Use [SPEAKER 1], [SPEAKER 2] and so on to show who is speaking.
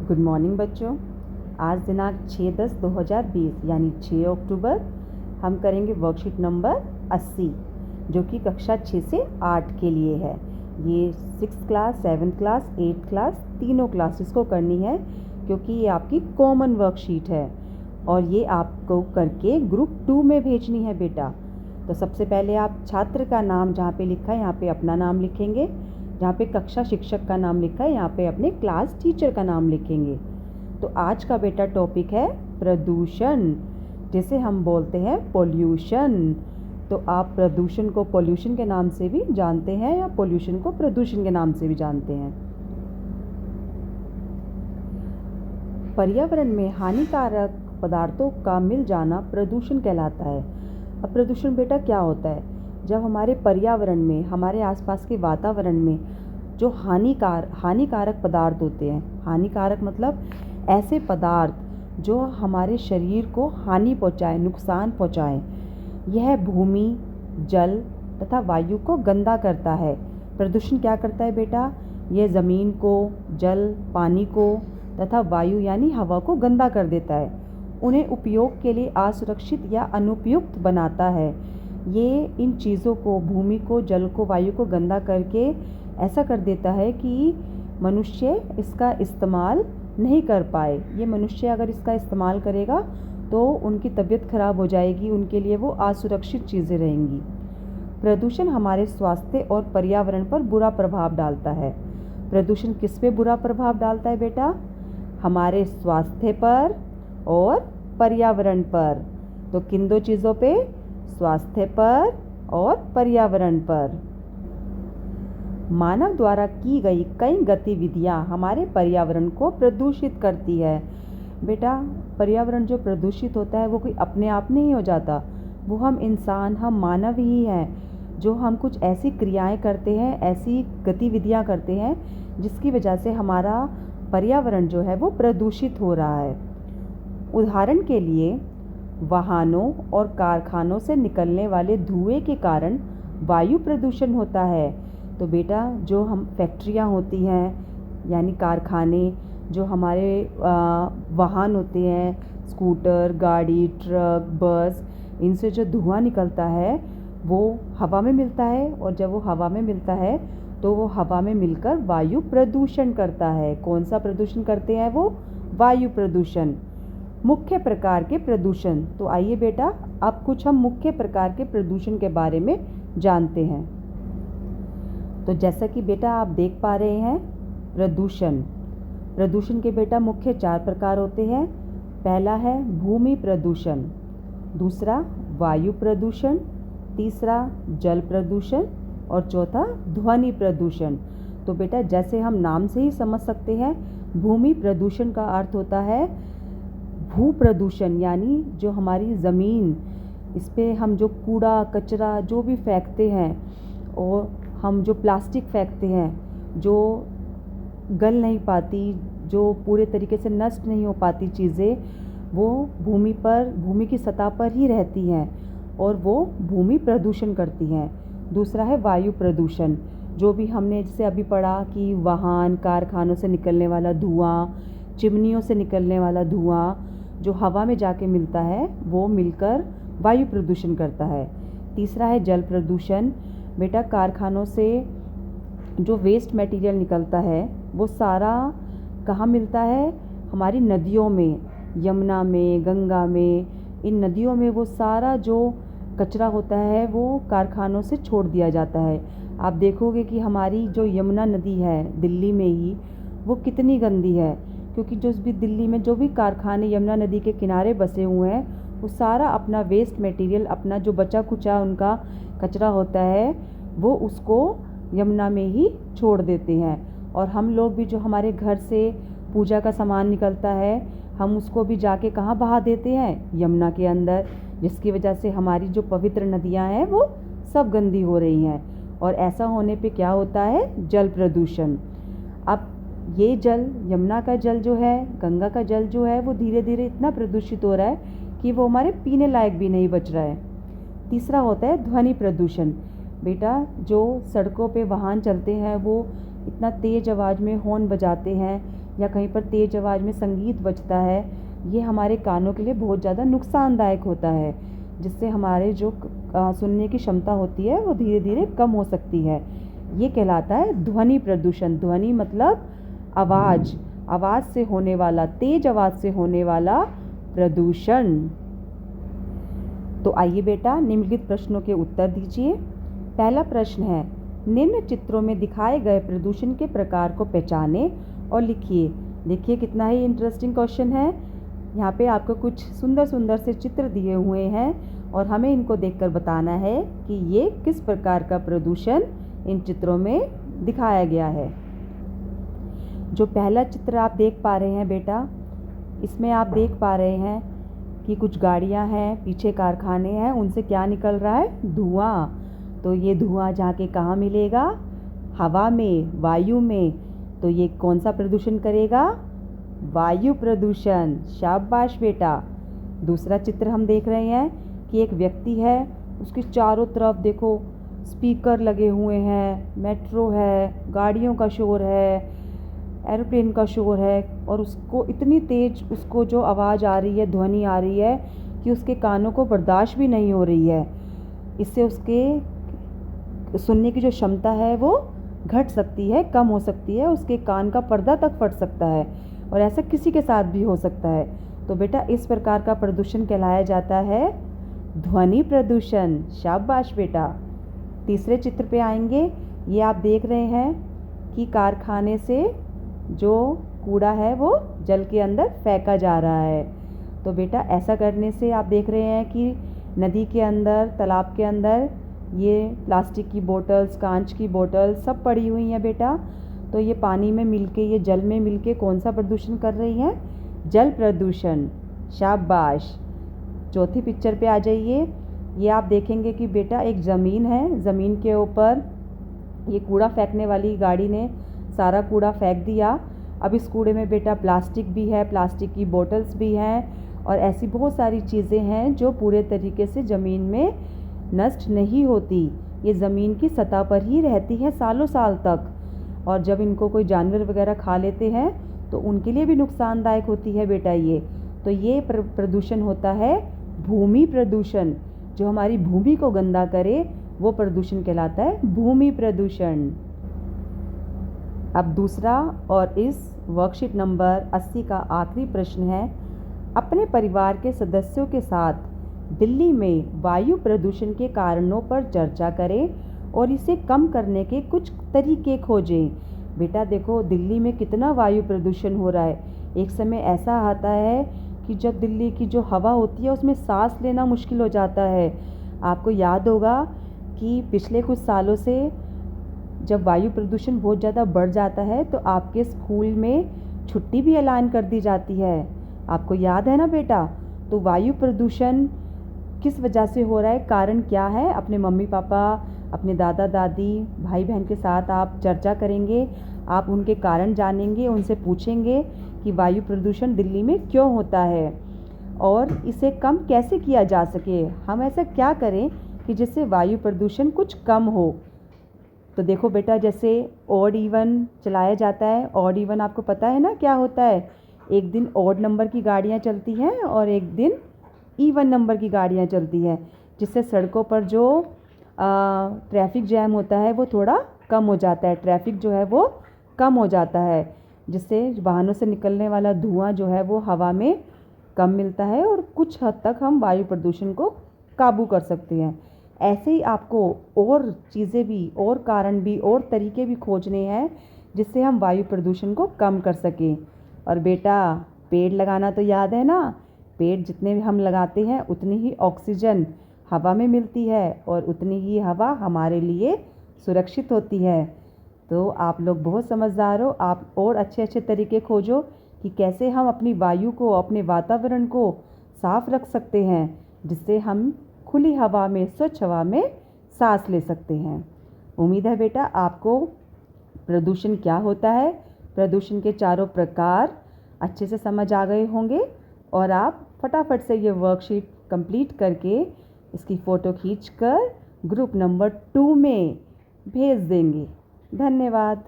[SPEAKER 1] Good morning बच्चों। आज दिनांक 6/10/2020 यानी 6 अक्टूबर हम करेंगे वर्कशीट नंबर 80 जो कि कक्षा 6 से 8 के लिए है। ये 6th class, 7th class, 8th class तीनों क्लासेस को करनी है क्योंकि ये आपकी कॉमन वर्कशीट है और ये आपको करके ग्रुप 2 में भेजनी है बेटा। तो सबसे पहले आप छात्र का नाम जहाँ पे लिखा है यहाँ पे अपना नाम लिखेंगे, जहाँ पे कक्षा शिक्षक का नाम लिखा है यहाँ पे अपने क्लास टीचर का नाम लिखेंगे। तो आज का बेटा टॉपिक है प्रदूषण, जिसे हम बोलते हैं पोल्यूशन। तो आप प्रदूषण को पोल्यूशन के नाम से भी जानते हैं या पोल्यूशन को प्रदूषण के नाम से भी जानते हैं। पर्यावरण में हानिकारक पदार्थों का मिल जाना प्रदूषण कहलाता है। अब प्रदूषण बेटा क्या होता है? जब हमारे पर्यावरण में, हमारे आसपास के वातावरण में जो हानिकारक पदार्थ होते हैं, हानिकारक मतलब ऐसे पदार्थ जो हमारे शरीर को हानि पहुंचाए, नुकसान पहुंचाए, यह भूमि, जल तथा वायु को गंदा करता है। प्रदूषण क्या करता है बेटा? यह ज़मीन को, जल, पानी को तथा वायु यानी हवा को गंदा कर देता है, उन्हें उपयोग के लिए असुरक्षित या अनुपयुक्त बनाता है। ये इन चीज़ों को, भूमि को, जल को, वायु को गंदा करके ऐसा कर देता है कि मनुष्य इसका इस्तेमाल नहीं कर पाए। ये मनुष्य अगर इसका इस्तेमाल करेगा तो उनकी तबीयत खराब हो जाएगी, उनके लिए वो असुरक्षित चीज़ें रहेंगी। प्रदूषण हमारे स्वास्थ्य और पर्यावरण पर बुरा प्रभाव डालता है। प्रदूषण किस पे बुरा प्रभाव डालता है बेटा? हमारे स्वास्थ्य पर और पर्यावरण पर। तो किन दो चीज़ों पे? स्वास्थ्य पर और पर्यावरण पर। मानव द्वारा की गई कई गतिविधियां हमारे पर्यावरण को प्रदूषित करती है। बेटा, पर्यावरण जो प्रदूषित होता है वो कोई अपने आप नहीं हो जाता, वो हम इंसान, हम मानव ही हैं जो हम कुछ ऐसी क्रियाएं करते हैं, ऐसी गतिविधियां करते हैं जिसकी वजह से हमारा पर्यावरण जो है वो प्रदूषित हो रहा है। उदाहरण के लिए वाहनों और कारखानों से निकलने वाले धुएं के कारण वायु प्रदूषण होता है। तो बेटा, जो हम फैक्ट्रियां होती हैं यानी कारखाने, जो हमारे वाहन होते हैं, स्कूटर, गाड़ी, ट्रक, बस, इनसे जो धुआं निकलता है वो हवा में मिलता है और जब वो हवा में मिलता है तो वो हवा में मिलकर वायु प्रदूषण करता है। कौन सा प्रदूषण करते हैं वो? वायु प्रदूषण। मुख्य प्रकार के प्रदूषण। तो आइए बेटा, अब कुछ हम मुख्य प्रकार के प्रदूषण के बारे में जानते हैं। तो जैसा कि बेटा आप देख पा रहे हैं, प्रदूषण के बेटा मुख्य 4 प्रकार होते हैं। पहला है भूमि प्रदूषण, दूसरा वायु प्रदूषण, तीसरा जल प्रदूषण और चौथा ध्वनि प्रदूषण। तो बेटा, जैसे हम नाम से ही समझ सकते हैं, भूमि प्रदूषण का अर्थ होता है भू प्रदूषण, यानी जो हमारी ज़मीन, इस पे हम जो कूड़ा कचरा जो भी फेंकते हैं और हम जो प्लास्टिक फेंकते हैं, जो गल नहीं पाती, जो पूरे तरीके से नष्ट नहीं हो पाती चीज़ें, वो भूमि की सतह पर ही रहती हैं और वो भूमि प्रदूषण करती हैं। दूसरा है वायु प्रदूषण, जो भी हमने जैसे अभी पढ़ा कि वाहन, कारखानों से निकलने वाला धुआं, चिमनियों से निकलने वाला धुआं जो हवा में जाके मिलता है वो मिलकर वायु प्रदूषण करता है। तीसरा है जल प्रदूषण। बेटा, कारखानों से जो वेस्ट मटेरियल निकलता है वो सारा कहाँ मिलता है? हमारी नदियों में, यमुना में, गंगा में, इन नदियों में वो सारा जो कचरा होता है वो कारखानों से छोड़ दिया जाता है। आप देखोगे कि हमारी जो यमुना नदी है दिल्ली में ही, वो कितनी गंदी है, क्योंकि जो भी दिल्ली में जो भी कारखाने यमुना नदी के किनारे बसे हुए हैं वो सारा अपना वेस्ट मटेरियल, अपना जो बचा कुचा उनका कचरा होता है वो उसको यमुना में ही छोड़ देते हैं। और हम लोग भी, जो हमारे घर से पूजा का सामान निकलता है, हम उसको भी जाके कहाँ बहा देते हैं? यमुना के अंदर, जिसकी वजह से हमारी जो पवित्र नदियाँ हैं वो सब गंदी हो रही हैं। और ऐसा होने पे क्या होता है? जल प्रदूषण। अब ये जल, यमुना का जल जो है, गंगा का जल जो है, वो धीरे धीरे इतना प्रदूषित हो रहा है कि वो हमारे पीने लायक भी नहीं बच रहा है। तीसरा होता है ध्वनि प्रदूषण। बेटा, जो सड़कों पे वाहन चलते हैं वो इतना तेज़ आवाज़ में हॉर्न बजाते हैं या कहीं पर तेज़ आवाज़ में संगीत बजता है, ये हमारे कानों के लिए बहुत ज़्यादा नुकसानदायक होता है, जिससे हमारे जो सुनने की क्षमता होती है वो धीरे धीरे कम हो सकती है। ये कहलाता है ध्वनि प्रदूषण। ध्वनि मतलब आवाज़, आवाज़ से होने वाला, तेज़ आवाज़ से होने वाला प्रदूषण। तो आइए बेटा, निम्नलिखित प्रश्नों के उत्तर दीजिए। पहला प्रश्न है, निम्न चित्रों में दिखाए गए प्रदूषण के प्रकार को पहचानें और लिखिए। देखिए कितना ही इंटरेस्टिंग क्वेश्चन है। यहाँ पे आपको कुछ सुंदर सुंदर से चित्र दिए हुए हैं और हमें इनको देखकर बताना है कि ये किस प्रकार का प्रदूषण इन चित्रों में दिखाया गया है। जो पहला चित्र आप देख पा रहे हैं बेटा, इसमें आप देख पा रहे हैं कि कुछ गाड़ियाँ हैं, पीछे कारखाने हैं, उनसे क्या निकल रहा है? धुआं। तो ये धुआं जाके कहाँ मिलेगा? हवा में, वायु में। तो ये कौन सा प्रदूषण करेगा? वायु प्रदूषण। शाबाश बेटा। दूसरा चित्र हम देख रहे हैं कि एक व्यक्ति है, उसके चारों तरफ देखो स्पीकर लगे हुए हैं, मेट्रो है, गाड़ियों का शोर है, एरोप्लेन का शोर है, और उसको इतनी तेज़ उसको जो आवाज़ आ रही है, ध्वनि आ रही है कि उसके कानों को बर्दाश्त भी नहीं हो रही है। इससे उसके सुनने की जो क्षमता है वो घट सकती है, कम हो सकती है, उसके कान का पर्दा तक फट सकता है, और ऐसा किसी के साथ भी हो सकता है। तो बेटा इस प्रकार का प्रदूषण कहलाया जाता है ध्वनि प्रदूषण। शाबाश बेटा। तीसरे चित्र पे आएंगे। ये आप देख रहे हैं कि कारखाने से जो कूड़ा है वो जल के अंदर फेंका जा रहा है। तो बेटा ऐसा करने से आप देख रहे हैं कि नदी के अंदर, तालाब के अंदर ये प्लास्टिक की बोतल्स, कांच की बोतल्स सब पड़ी हुई हैं बेटा। तो ये पानी में मिलके, ये जल में मिलके कौन सा प्रदूषण कर रही हैं? जल प्रदूषण। शाबाश। चौथी पिक्चर पे आ जाइए। ये आप देखेंगे कि बेटा एक ज़मीन है, ज़मीन के ऊपर ये कूड़ा फेंकने वाली गाड़ी ने सारा कूड़ा फेंक दिया। अब इस कूड़े में बेटा प्लास्टिक भी है, प्लास्टिक की बोतल्स भी हैं, और ऐसी बहुत सारी चीज़ें हैं जो पूरे तरीके से ज़मीन में नष्ट नहीं होती। ये ज़मीन की सतह पर ही रहती है सालों साल तक, और जब इनको कोई जानवर वगैरह खा लेते हैं तो उनके लिए भी नुकसानदायक होती है बेटा ये। तो ये प्रदूषण होता है भूमि प्रदूषण। जो हमारी भूमि को गंदा करे वो प्रदूषण कहलाता है भूमि प्रदूषण। अब दूसरा और इस वर्कशीट नंबर 80 का आखिरी प्रश्न है, अपने परिवार के सदस्यों के साथ दिल्ली में वायु प्रदूषण के कारणों पर चर्चा करें और इसे कम करने के कुछ तरीके खोजें। बेटा देखो दिल्ली में कितना वायु प्रदूषण हो रहा है। एक समय ऐसा आता है कि जब दिल्ली की जो हवा होती है उसमें सांस लेना मुश्किल हो जाता है। आपको याद होगा कि पिछले कुछ सालों से जब वायु प्रदूषण बहुत ज़्यादा बढ़ जाता है तो आपके स्कूल में छुट्टी भी ऐलान कर दी जाती है। आपको याद है ना बेटा? तो वायु प्रदूषण किस वजह से हो रहा है, कारण क्या है? अपने मम्मी पापा, अपने दादा दादी, भाई बहन के साथ आप चर्चा करेंगे, आप उनके कारण जानेंगे, उनसे पूछेंगे कि वायु प्रदूषण दिल्ली में क्यों होता है और इसे कम कैसे किया जा सके। हम ऐसा क्या करें कि जिससे वायु प्रदूषण कुछ कम हो। तो देखो बेटा, जैसे ऑड इवन चलाया जाता है। ऑड इवन आपको पता है ना क्या होता है? एक दिन ऑड नंबर की गाड़ियाँ चलती हैं और एक दिन इवन नंबर की गाड़ियाँ चलती हैं, जिससे सड़कों पर जो ट्रैफिक जैम होता है वो थोड़ा कम हो जाता है। ट्रैफिक जो है वो कम हो जाता है, जिससे वाहनों से निकलने वाला धुआं जो है वो हवा में कम मिलता है और कुछ हद तक हम वायु प्रदूषण को काबू कर सकते हैं। ऐसे ही आपको और चीज़ें भी, और कारण भी, और तरीके भी खोजने हैं जिससे हम वायु प्रदूषण को कम कर सकें। और बेटा पेड़ लगाना तो याद है ना? पेड़ जितने भी हम लगाते हैं उतनी ही ऑक्सीजन हवा में मिलती है और उतनी ही हवा हमारे लिए सुरक्षित होती है। तो आप लोग बहुत समझदार हो। आप और अच्छे अच्छे तरीके खोजो कि कैसे हम अपनी वायु को, अपने वातावरण को साफ रख सकते हैं, जिससे हम खुली हवा में, स्वच्छ हवा में सांस ले सकते हैं। उम्मीद है बेटा आपको प्रदूषण क्या होता है, प्रदूषण के चारों प्रकार अच्छे से समझ आ गए होंगे और आप फटाफट से ये वर्कशीट कंप्लीट करके इसकी फ़ोटो खींचकर ग्रुप नंबर 2 में भेज देंगे। धन्यवाद।